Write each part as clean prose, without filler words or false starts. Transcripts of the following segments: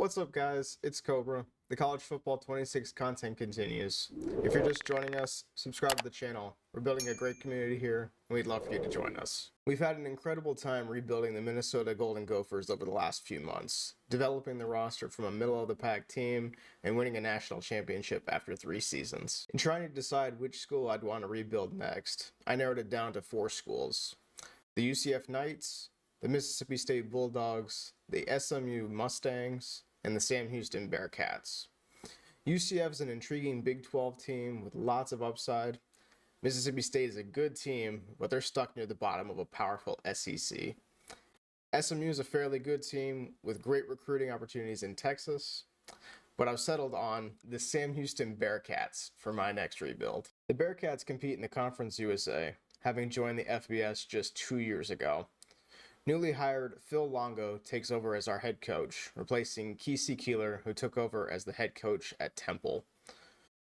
What's up, guys? It's Cobra. The College Football 26 content continues. If you're just joining us, subscribe to the channel. We're building a great community here, and we'd love for you to join us. We've had an incredible time rebuilding the Minnesota Golden Gophers over the last few months, developing the roster from a middle-of-the-pack team and winning a national championship after 3 seasons. In trying to decide which school I'd want to rebuild next, I narrowed it down to 4 schools: the UCF Knights, the Mississippi State Bulldogs, the SMU Mustangs, and the Sam Houston Bearkats. UCF is an intriguing Big 12 team with lots of upside. Mississippi State is a good team, but they're stuck near the bottom of a powerful SEC. SMU is a fairly good team with great recruiting opportunities in Texas, but I've settled on the Sam Houston Bearkats for my next rebuild. The Bearkats compete in the Conference USA, having joined the FBS just 2 years ago. Newly hired Phil Longo takes over as our head coach, replacing Kesey Keeler, who took over as the head coach at Temple.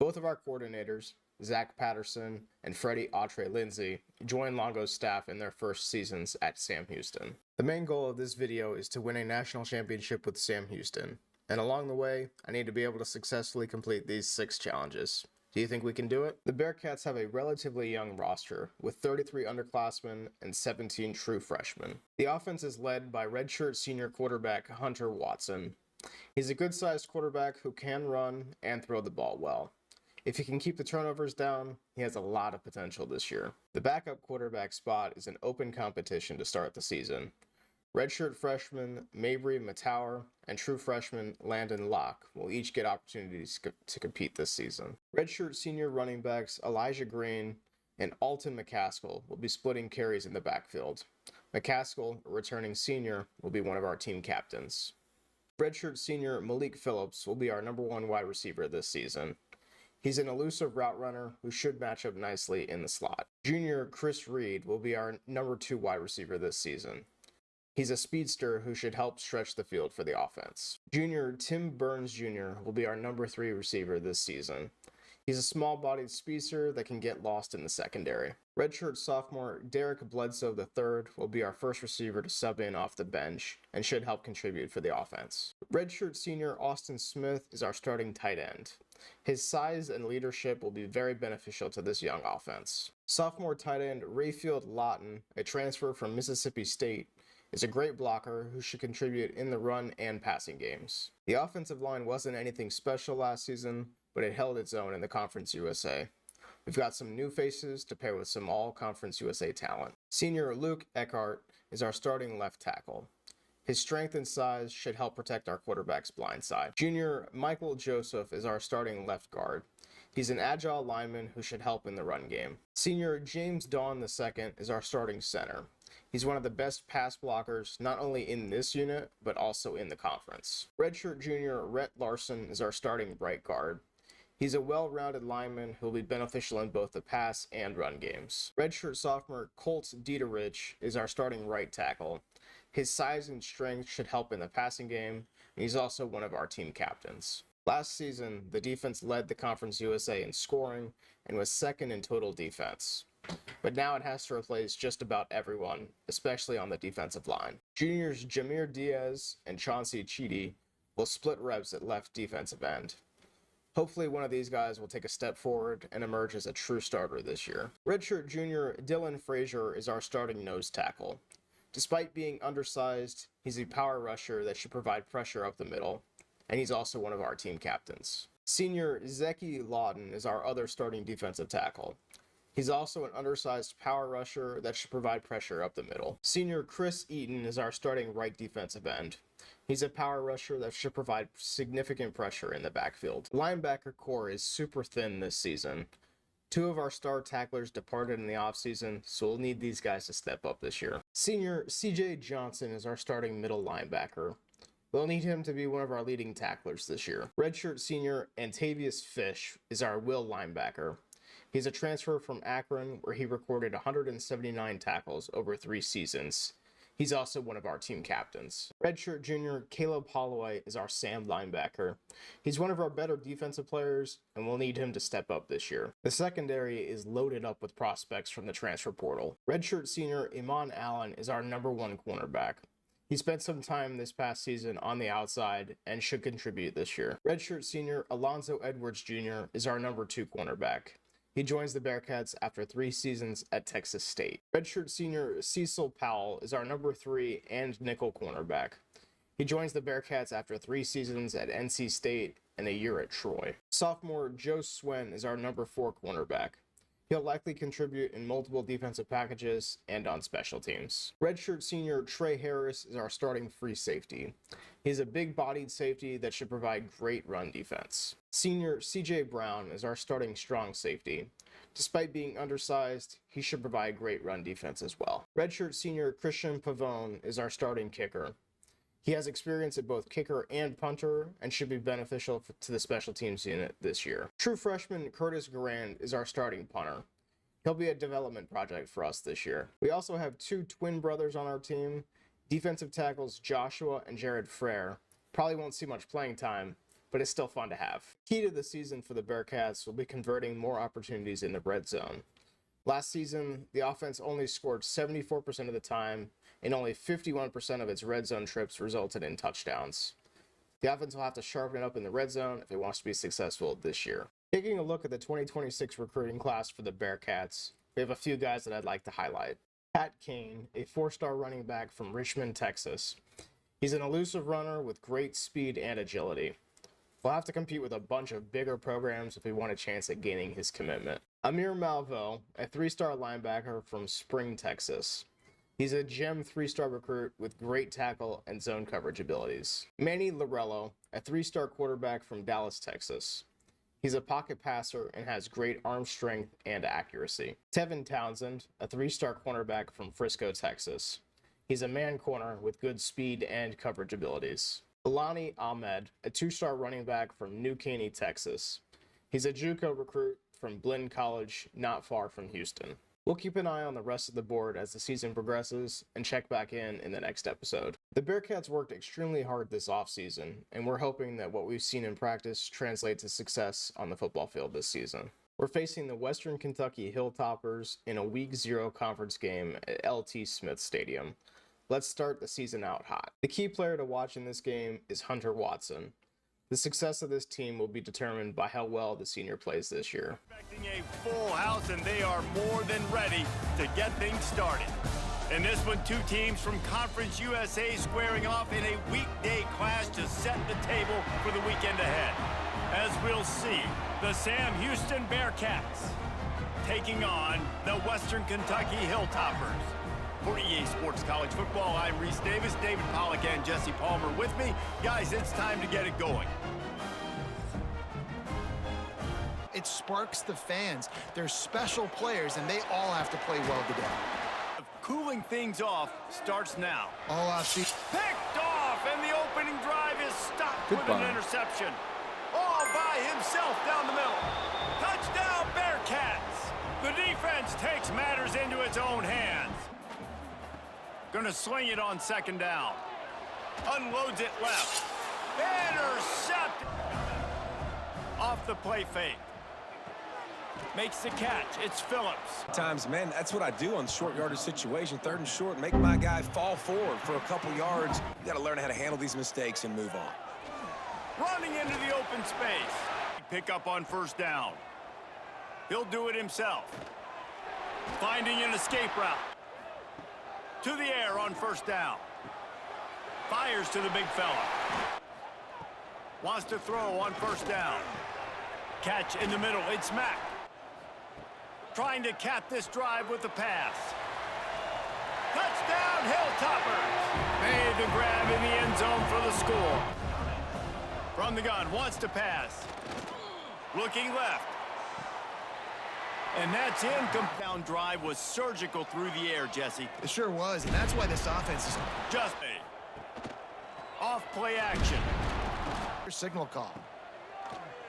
Both of our coordinators, Zach Patterson and Freddie Autry-Lindsay, joined Longo's staff in their first seasons at Sam Houston. The main goal of this video is to win a national championship with Sam Houston, and along the way, I need to be able to successfully complete these 6 challenges. Do you think we can do it? The Bearkats have a relatively young roster, with 33 underclassmen and 17 true freshmen. The offense is led by redshirt senior quarterback Hunter Watson. He's a good-sized quarterback who can run and throw the ball well. If he can keep the turnovers down, he has a lot of potential this year. The backup quarterback spot is an open competition to start the season. Redshirt freshman Mabry Matower and true freshman Landon Locke will each get opportunities to compete this season. Redshirt senior running backs Elijah Green and Alton McCaskill will be splitting carries in the backfield. McCaskill, a returning senior, will be one of our team captains. Redshirt senior Malik Phillips will be our #1 wide receiver this season. He's an elusive route runner who should match up nicely in the slot. Junior Chris Reed will be our #2 wide receiver this season. He's a speedster who should help stretch the field for the offense. Junior Tim Burns Jr. will be our #3 receiver this season. He's a small-bodied speedster that can get lost in the secondary. Redshirt sophomore Derek Bledsoe III will be our first receiver to sub in off the bench and should help contribute for the offense. Redshirt senior Austin Smith is our starting tight end. His size and leadership will be very beneficial to this young offense. Sophomore tight end Rayfield Lawton, a transfer from Mississippi State, is a great blocker who should contribute in the run and passing games. The offensive line wasn't anything special last season, but it held its own in the Conference USA. We've got some new faces to pair with some all-Conference USA talent. Senior Luke Eckhart is our starting left tackle. His strength and size should help protect our quarterback's blind side. Junior Michael Joseph is our starting left guard. He's an agile lineman who should help in the run game. Senior James Dawn II is our starting center. He's one of the best pass blockers, not only in this unit, but also in the conference. Redshirt junior Rhett Larson is our starting right guard. He's a well-rounded lineman who will be beneficial in both the pass and run games. Redshirt sophomore Colt Dieterich is our starting right tackle. His size and strength should help in the passing game, and he's also one of our team captains. Last season, the defense led the Conference USA in scoring and was second in total defense. But now it has to replace just about everyone, especially on the defensive line. Juniors Jameer Diaz and Chauncey Cheedy will split reps at left defensive end. Hopefully one of these guys will take a step forward and emerge as a true starter this year. Redshirt junior Dylan Frazier is our starting nose tackle. Despite being undersized, he's a power rusher that should provide pressure up the middle, and he's also one of our team captains. Senior Zeki Lawton is our other starting defensive tackle. He's also an undersized power rusher that should provide pressure up the middle. Senior Chris Eaton is our starting right defensive end. He's a power rusher that should provide significant pressure in the backfield. The linebacker core is super thin this season. 2 of our star tacklers departed in the offseason, so we'll need these guys to step up this year. Senior CJ Johnson is our starting middle linebacker. We'll need him to be one of our leading tacklers this year. Redshirt senior Antavius Fish is our will linebacker. He's a transfer from Akron, where he recorded 179 tackles over 3 seasons. He's also one of our team captains. Redshirt junior Caleb Holloway is our Sam linebacker. He's one of our better defensive players, and we'll need him to step up this year. The secondary is loaded up with prospects from the transfer portal. Redshirt senior Iman Allen is our #1 cornerback. He spent some time this past season on the outside and should contribute this year. Redshirt senior Alonzo Edwards Jr. is our number 2 cornerback. He joins the Bearkats after 3 seasons at Texas State. Redshirt senior Cecil Powell is our number 3 and nickel cornerback. He joins the Bearkats after 3 seasons at NC State and a year at Troy. Sophomore Joe Swen is our number 4 cornerback. He'll likely contribute in multiple defensive packages and on special teams. Redshirt senior Trey Harris is our starting free safety. He's a big-bodied safety that should provide great run defense. Senior CJ Brown is our starting strong safety. Despite being undersized, he should provide great run defense as well. Redshirt senior Christian Pavone is our starting kicker. He has experience at both kicker and punter and should be beneficial to the special teams unit this year. True freshman Curtis Garand is our starting punter. He'll be a development project for us this year. We also have 2 twin brothers on our team, defensive tackles Joshua and Jared Frere. Probably won't see much playing time, but it's still fun to have. Key to the season for the Bearkats will be converting more opportunities in the red zone. Last season, the offense only scored 74% of the time, and only 51% of its red zone trips resulted in touchdowns. The offense will have to sharpen it up in the red zone if it wants to be successful this year. Taking a look at the 2026 recruiting class for the Bearkats, we have a few guys that I'd like to highlight. Pat Kane, a 4-star running back from Richmond, Texas. He's an elusive runner with great speed and agility. We'll have to compete with a bunch of bigger programs if we want a chance at gaining his commitment. Amir Malvo, a 3-star linebacker from Spring, Texas. He's a gem 3-star recruit with great tackle and zone coverage abilities. Manny Lorello, a 3-star quarterback from Dallas, Texas. He's a pocket passer and has great arm strength and accuracy. Tevin Townsend, a 3-star cornerback from Frisco, Texas. He's a man corner with good speed and coverage abilities. Alani Ahmed, a 2-star running back from New Caney, Texas. He's a JUCO recruit from Blinn College, not far from Houston. We'll keep an eye on the rest of the board as the season progresses and check back in the next episode. The Bearkats worked extremely hard this offseason, and we're hoping that what we've seen in practice translates to success on the football field this season. We're facing the Western Kentucky Hilltoppers in a Week 0 conference game at L.T. Smith Stadium. Let's start the season out hot. The key player to watch in this game is Hunter Watson. The success of this team will be determined by how well the senior plays this year. Expecting a full house, and they are more than ready to get things started. In this one, 2 teams from Conference USA squaring off in a weekday clash to set the table for the weekend ahead. As we'll see, the Sam Houston Bearkats taking on the Western Kentucky Hilltoppers. For EA Sports College Football, I'm Reese Davis, David Pollack, and Jesse Palmer with me. Guys, it's time to get it going. It sparks the fans. They're special players, and they all have to play well today. Cooling things off starts now. All off season. Picked off, and the opening drive is stopped with an interception. All by himself down the middle. Touchdown, Bearkats! The defense takes matters into its own hands. Gonna swing it on 2nd down. Unloads it left. Intercept! Off the play fake. Makes the catch. It's Phillips. Times, man, that's what I do on short yardage situation. 3rd and short, make my guy fall forward for a couple yards. You got to learn how to handle these mistakes and move on. Running into the open space. Pick up on 1st down. He'll do it himself. Finding an escape route. To the air on 1st down. Fires to the big fella. Wants to throw on 1st down. Catch in the middle. It's Mack. Trying to cap this drive with the pass. Touchdown, Hilltoppers. Made the grab in the end zone for the score. From the gun, wants to pass. Looking left. And that's incomplete. Down drive was surgical through the air, Jesse. It sure was, and that's why this offense is just a off-play action. Signal call.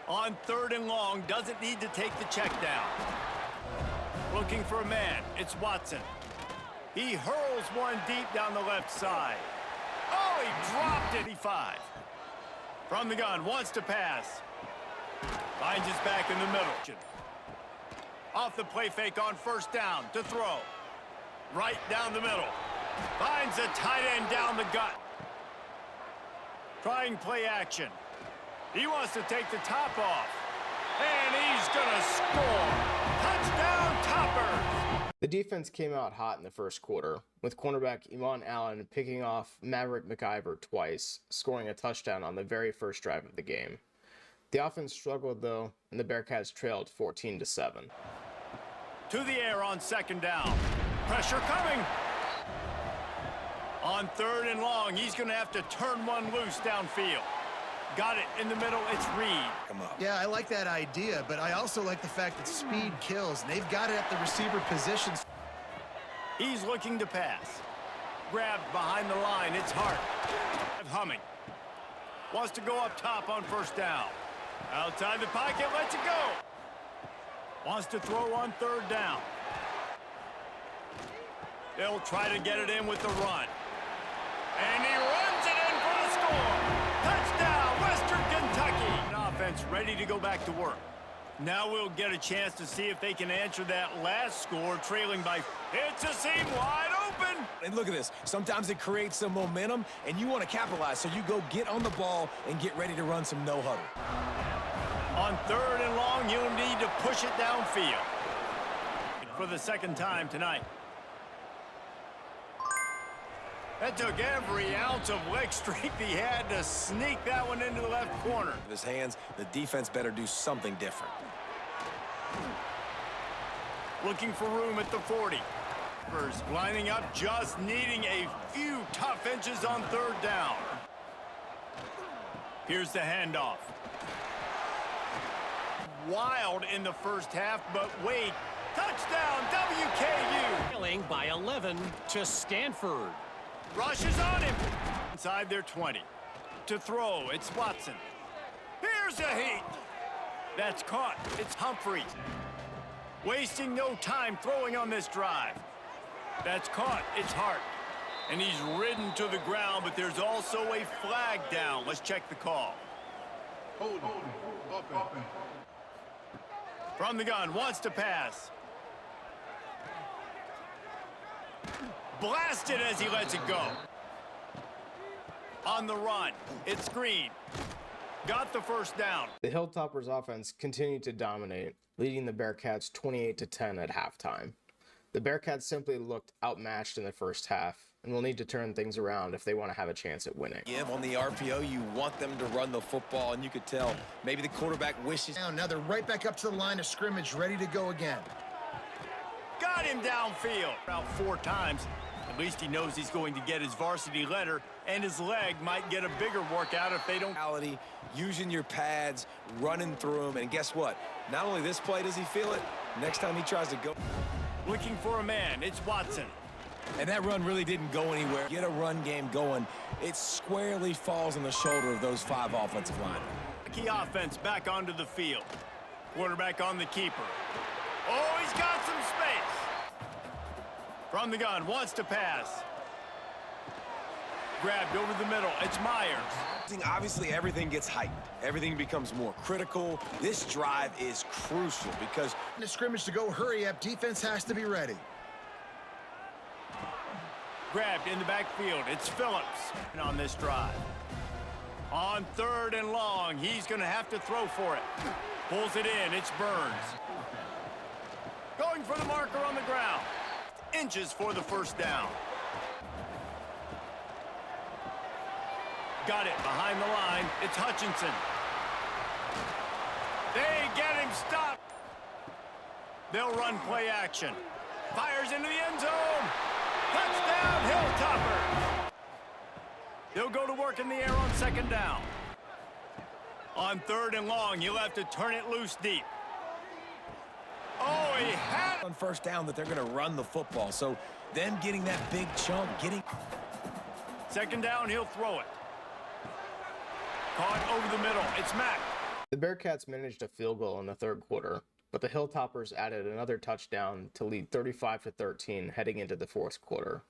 On 3rd and long, doesn't need to take the check down. Looking for a man. It's Watson. He hurls one deep down the left side. Oh, he dropped it. 5. From the gun, wants to pass. Finds his back in the middle. Off the play fake on 1st down to throw. Right down the middle. Finds the tight end down the gut. Trying play action. He wants to take the top off. And he's going to score. Touchdown, Toppers. The defense came out hot in the first quarter, with cornerback Iman Allen picking off Maverick McIver twice, scoring a touchdown on the very first drive of the game. The offense struggled though, and the Bearcats trailed 14-7. To the air on second down. Pressure coming. On third and long, he's going to have to turn one loose downfield. Got it in the middle, it's Reed. Come on. Yeah, I like that idea, but I also like the fact that speed kills, and they've got it at the receiver positions. He's looking to pass. Grabbed behind the line, it's Hart. Humming. Wants to go up top on first down. Outside the pocket, lets it go. Wants to throw on third down. They'll try to get it in with the run. And he runs it in for the score. Touchdown, Western Kentucky. An offense ready to go back to work. Now we'll get a chance to see if they can answer that last score, trailing by... It's a seam wide open. And look at this. Sometimes it creates some momentum, and you want to capitalize, so you go get on the ball and get ready to run some no-huddle. On third and long, you'll need to push it downfield. For the second time tonight. That took every ounce of leg strength he had to sneak that one into the left corner. With his hands, the defense better do something different. Looking for room at the 40. Lining up, just needing a few tough inches on third down. Here's the handoff. Wild in the first half, but wait. Touchdown, WKU. Trailing by 11 to Stanford. Rushes on him. Inside their 20. To throw, it's Watson. Here's a heat. That's caught. It's Humphreys. Wasting no time throwing on this drive. That's caught. It's Hart. And he's ridden to the ground, but there's also a flag down. Let's check the call. Hold on. From the gun, wants to pass. Blasted as he lets it go. On the run, it's Green. Got the first down. The Hilltoppers offense continued to dominate, leading the Bearcats 28-10 at halftime. The Bearcats simply looked outmatched in the first half, and will need to turn things around if they want to have a chance at winning. Give on the RPO, you want them to run the football, and you could tell maybe the quarterback wishes. Now they're right back up to the line of scrimmage, ready to go again. Got him downfield. About 4 times. At least he knows he's going to get his varsity letter, and his leg might get a bigger workout if they don't. Using your pads, running through them, and guess what? Not only this play does he feel it, next time he tries to go. Looking for a man, it's Watson. And that run really didn't go anywhere. Get a run game going. It squarely falls on the shoulder of those 5 offensive linemen. Key offense back onto the field. Quarterback on the keeper. Oh, he's got some space. From the gun, wants to pass. Grabbed over the middle, it's Myers. Obviously, everything gets heightened. Everything becomes more critical. This drive is crucial because... In the scrimmage to go, hurry up. Defense has to be ready. Grabbed in the backfield, it's Phillips on this drive. On third and long, he's going to have to throw for it. Pulls it in, it's Burns. Going for the marker on the ground. Inches for the first down. Got it behind the line. It's Hutchinson. They get him stopped. They'll run play action. Fires into the end zone. Touchdown, Hilltoppers. They'll go to work in the air on second down. On third and long, you'll have to turn it loose deep. Oh, he had on first down that they're going to run the football. So them getting that big chunk, getting... Second down, he'll throw it. Caught over the middle. It's Mack. The Bearcats managed a field goal in the third quarter, but the Hilltoppers added another touchdown to lead 35-13 heading into the fourth quarter.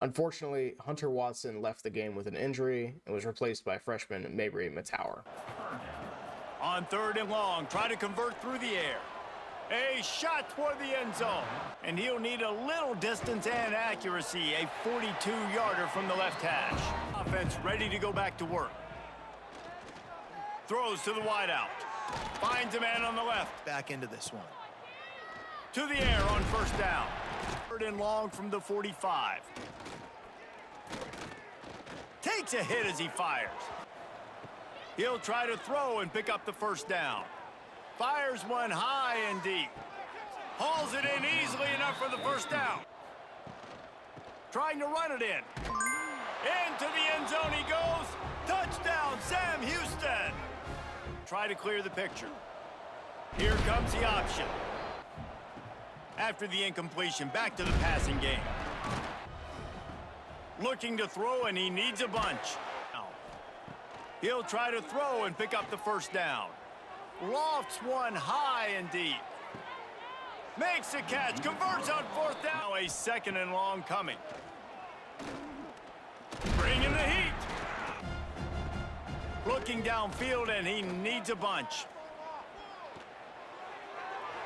Unfortunately, Hunter Watson left the game with an injury and was replaced by freshman Mabry Matower. On third and long, try to convert through the air. A shot toward the end zone. And he'll need a little distance and accuracy. A 42-yarder from the left hash. Offense ready to go back to work. Throws to the wideout. Finds a man on the left. Back into this one. To the air on first down. Third and long from the 45. Takes a hit as he fires. He'll try to throw and pick up the first down. Fires one high and deep. Hauls it in easily enough for the first down. Trying to run it in. Into the end zone he goes. Touchdown, Sam Houston. Try to clear the picture. Here comes the option. After the incompletion, back to the passing game. Looking to throw, and he needs a bunch. He'll try to throw and pick up the first down. Lofts one high and deep. Makes the catch, converts on fourth down. Now a second and long coming. Bringing the heat. Looking downfield, and he needs a bunch.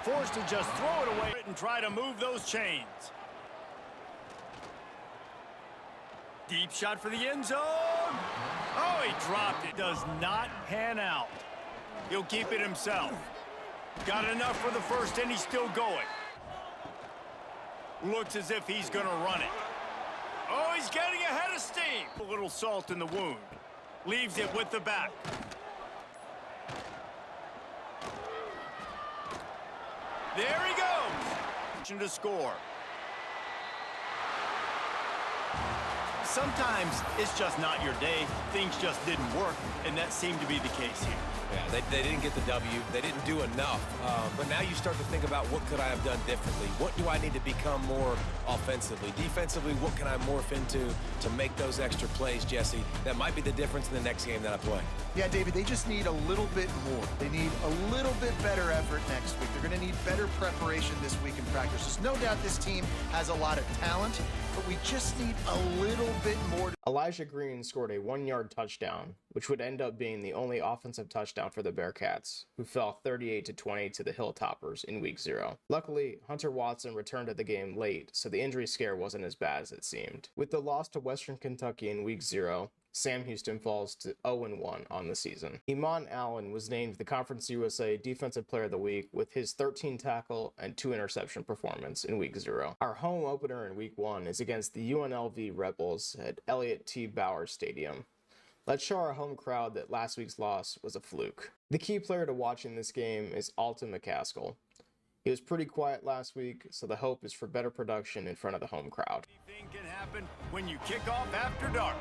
Forced to just throw it away and try to move those chains. Deep shot for the end zone. Oh, he dropped it. Does not pan out. He'll keep it himself. Got enough for the first, and he's still going. Looks as if he's going to run it. Oh, he's getting ahead of steam. A little salt in the wound. Leaves it with the back. There he goes. To score. Sometimes it's just not your day. Things just didn't work, and that seemed to be the case here. Yeah, they didn't get the W. They didn't do enough. But now you start to think about, what could I have done differently? What do I need to become more offensively? Defensively, what can I morph into to make those extra plays, Jesse? That might be the difference in the next game that I play. Yeah, David, they just need a little bit more. They need a little bit better effort next week. They're going to need better preparation this week in practice. There's no doubt this team has a lot of talent, but we just need a little bit more. Elijah Green scored a 1-yard touchdown, which would end up being the only offensive touchdown for the Bearkats, who fell 38-20 to the Hilltoppers in Week 0. Luckily, Hunter Watson returned to the game late, so the injury scare wasn't as bad as it seemed. With the loss to Western Kentucky in Week 0, Sam Houston falls to 0-1 on the season. Iman Allen was named the Conference USA Defensive Player of the Week with his 13-tackle and 2-interception performance in Week 0. Our home opener in Week 1 is against the UNLV Rebels at Elliott T. Bowers Stadium. Let's show our home crowd that last week's loss was a fluke. The key player to watch in this game is Alton McCaskill. He was pretty quiet last week, so the hope is for better production in front of the home crowd. Anything can happen when you kick off after dark.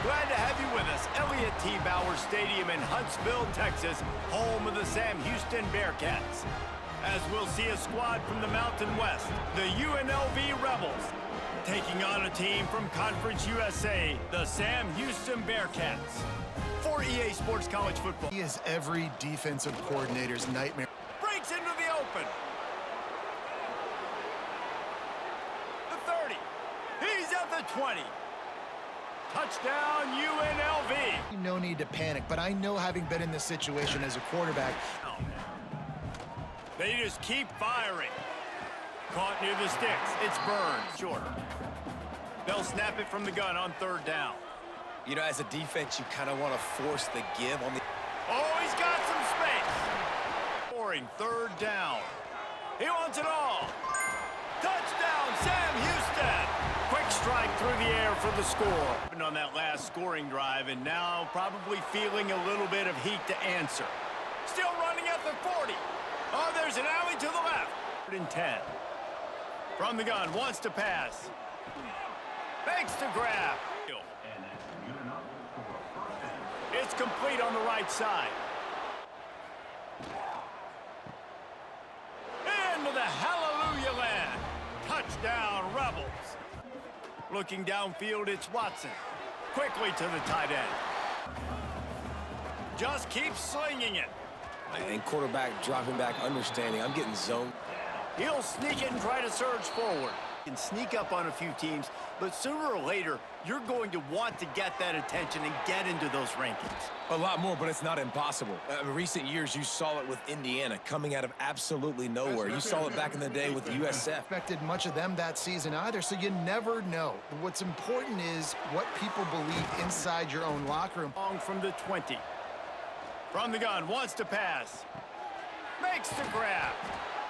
Glad to have you with us. Elliott T. Bowers Stadium in Huntsville, Texas, home of the Sam Houston Bearkats. As we'll see a squad from the Mountain West, the UNLV Rebels, taking on a team from Conference USA, the Sam Houston Bearkats. For EA Sports College Football. He is every defensive coordinator's nightmare. Breaks into the open. The 30. He's at the 20. Touchdown, UNLV. No need to panic, but I know, having been in this situation as a quarterback. They just keep firing. Caught near the sticks. It's Burns. Short. They'll snap it from the gun on third down. You know, as a defense, you kind of want to force the give on the... Oh, he's got some space. Scoring third down. He wants it all. Touchdown, Sam Houston. Quick strike through the air for the score. On that last scoring drive, and now probably feeling a little bit of heat to answer. Still running at the 40. Oh, there's an alley to the left. 3rd and 10. From the gun, wants to pass. Fakes to grab. It's complete on the right side. Into the hallelujah land. Touchdown, Rebels. Looking downfield, it's Watson. Quickly to the tight end. Just keeps slinging it. And quarterback dropping back, understanding. I'm getting zoned. He'll sneak it and try to surge forward. Can sneak up on a few teams, but sooner or later, you're going to want to get that attention and get into those rankings. A lot more, but it's not impossible. In recent years, you saw it with Indiana coming out of absolutely nowhere. You saw it back in the day with USF. Expected much of them that season either, so you never know. What's important is what people believe inside your own locker room. Long from the 20. From the gun, wants to pass. Makes the grab.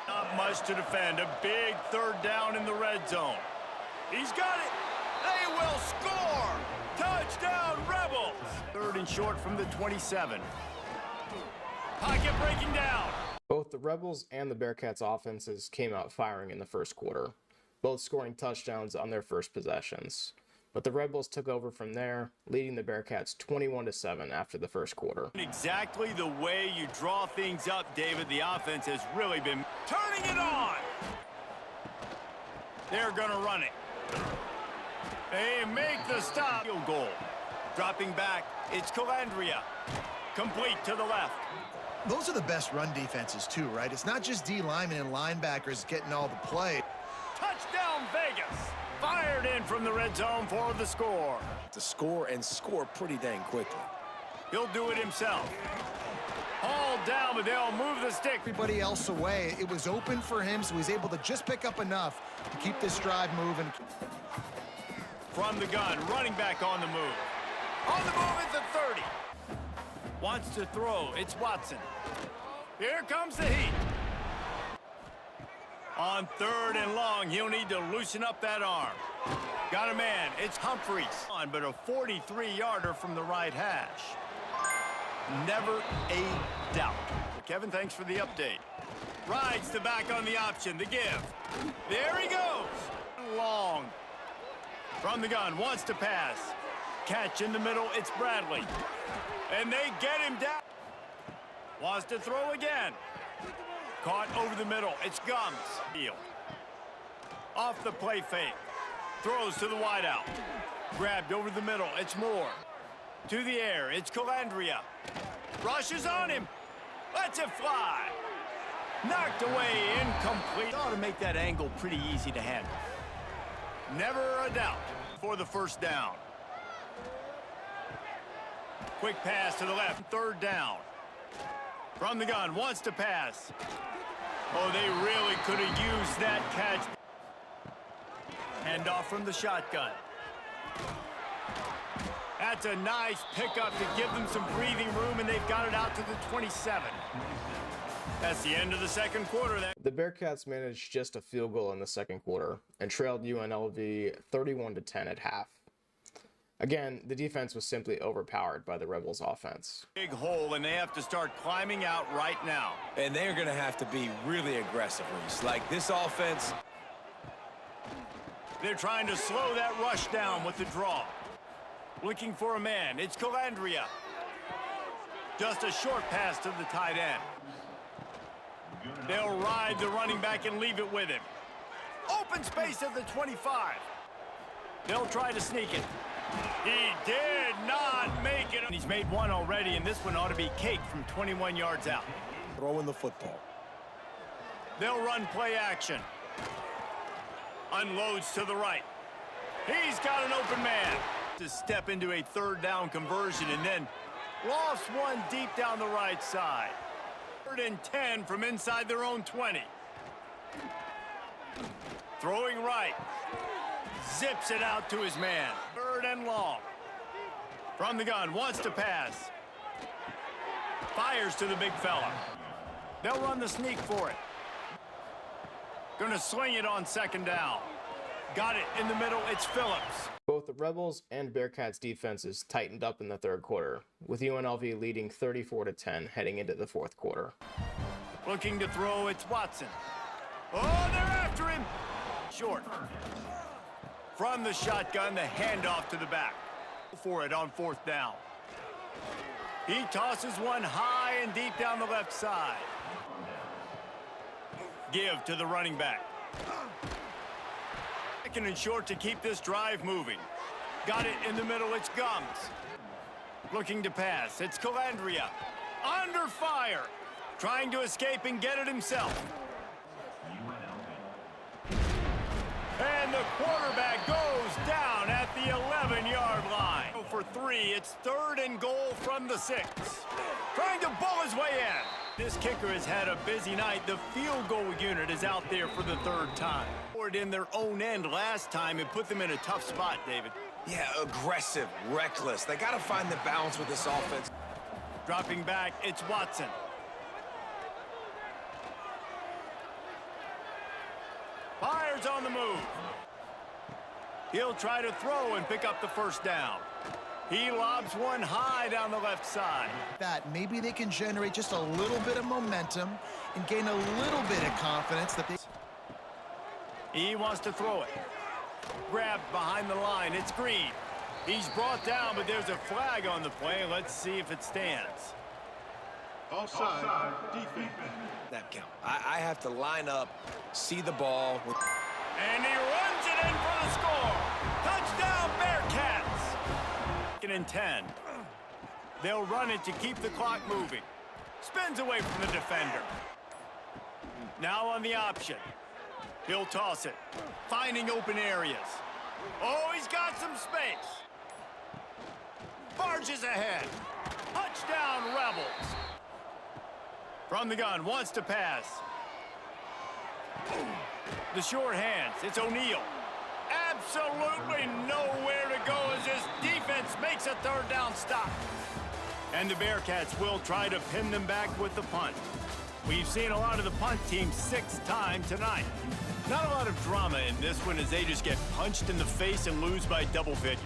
Not much to defend. A big third down in the red zone. He's got it. They will score. Touchdown, Rebels. Third and short from the 27. Pocket breaking down. Both the Rebels and the Bearkats offenses came out firing in the first quarter, both scoring touchdowns on their first possessions. But the Rebels took over from there, leading the Bearkats 21-7 after the first quarter. Exactly the way you draw things up, David. The offense has really been turning it on. They're going to run it. They make the stop. Field goal. Dropping back, it's Calandria. Complete to the left. Those are the best run defenses too, right? It's not just D linemen and linebackers getting all the play. Touchdown, Vegas. Fired in from the red zone for the score. To score and score pretty dang quickly. He'll do it himself. Hauled down, but they'll move the stick. Everybody else away. It was open for him, so he's able to just pick up enough to keep this drive moving. From the gun, running back on the move. On the move at the 30. Wants to throw, it's Watson. Here comes the heat. On third and long, he'll need to loosen up that arm. Got a man, it's Humphreys. But a 43-yarder from the right hash. Never a doubt. Kevin, thanks for the update. Rides the back on the option, the give. There he goes. Long. From the gun, wants to pass. Catch in the middle, it's Bradley. And they get him down. Wants to throw again. Caught over the middle, it's Gums. Field. Off the play fake. Throws to the wideout. Grabbed over the middle, it's Moore. To the air, it's Calandria. Rushes on him. Lets it fly. Knocked away, incomplete. Ought to make that angle pretty easy to handle. Never a doubt for the first down. Quick pass to the left, third down. From the gun, wants to pass. Oh, they really could have used that catch. Handoff from the shotgun. That's a nice pickup to give them some breathing room, and they've got it out to the 27. That's the end of the second quarter. The Bearkats managed just a field goal in the second quarter and trailed UNLV 31-10 at half. Again, the defense was simply overpowered by the Rebels' offense. Big hole, and they have to start climbing out right now. And they're going to have to be really aggressive, Reese. Like this offense. They're trying to slow that rush down with the draw. Looking for a man. It's Calandria. Just a short pass to the tight end. They'll ride the running back and leave it with him. Open space at the 25. They'll try to sneak it. He did not make it. He's made one already, and this one ought to be cake from 21 yards out. Throwing the football. They'll run play action. Unloads to the right. He's got an open man. To step into a third down conversion, and then lost one deep down the right side. Third and 10 from inside their own 20. Throwing right. Zips it out to his man. Third and long. From the gun, wants to pass. Fires to the big fella. They'll run the sneak for it. Gonna swing it on second down. Got it in the middle, it's Phillips. Both the Rebels and Bearkats defenses tightened up in the third quarter, with UNLV leading 34-10 heading into the fourth quarter. Looking to throw, it's Watson. Oh, they're after him. Short. From the shotgun, the handoff to the back. For it on fourth down. He tosses one high and deep down the left side. Give to the running back. Second and short to keep this drive moving. Got it in the middle, it's Gums. Looking to pass, it's Calandria. Under fire. Trying to escape and get it himself. And the quarterback goes down. 3. It's 3rd and goal from the 6. Trying to bull his way in. This kicker has had a busy night. The field goal unit is out there for the 3rd time. Scored in their own end last time and put them in a tough spot, David. Yeah, aggressive, reckless. They got to find the balance with this offense. Dropping back, it's Watson. Fires on the move. He'll try to throw and pick up the 1st down. He lobs one high down the left side. That maybe they can generate just a little bit of momentum and gain a little bit of confidence that they... He wants to throw it. Grabbed behind the line. It's Green. He's brought down, but there's a flag on the play. Let's see if it stands. Offside. Defense. That count. I have to line up, see the ball. And he runs it in for the score. Touchdown, Bearcats. 2nd and 10. They'll run it to keep the clock moving. Spins away from the defender. Now on the option. He'll toss it, finding open areas. Oh, he's got some space. Barges ahead. Touchdown, Rebels. From the gun, wants to pass. The short hands, it's O'Neal. Absolutely nowhere to go as this defense makes a 3rd down stop. And the Bearcats will try to pin them back with the punt. We've seen a lot of the punt team 6 times tonight. Not a lot of drama in this one as they just get punched in the face and lose by double figures.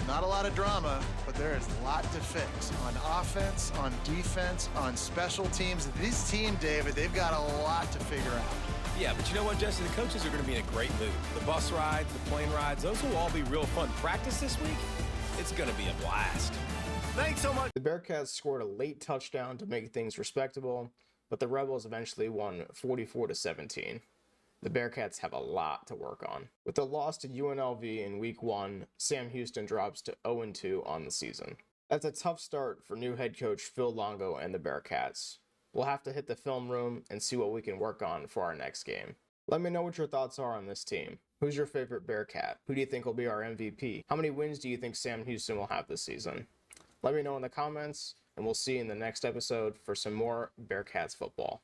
Not a lot of drama, but there is a lot to fix on offense, on defense, on special teams. This team, David, they've got a lot to figure out. Yeah, but you know what, Jesse? The coaches are going to be in a great mood. The bus rides, the plane rides, those will all be real fun. Practice this week, it's going to be a blast. Thanks so much. The Bearcats scored a late touchdown to make things respectable, but the Rebels eventually won 44-17. The Bearcats have a lot to work on. With the loss to UNLV in Week 1, Sam Houston drops to 0-2 on the season. That's a tough start for new head coach Phil Longo and the Bearcats. We'll have to hit the film room and see what we can work on for our next game. Let me know what your thoughts are on this team. Who's your favorite Bearcat? Who do you think will be our MVP? How many wins do you think Sam Houston will have this season? Let me know in the comments, and we'll see you in the next episode for some more Bearcats football.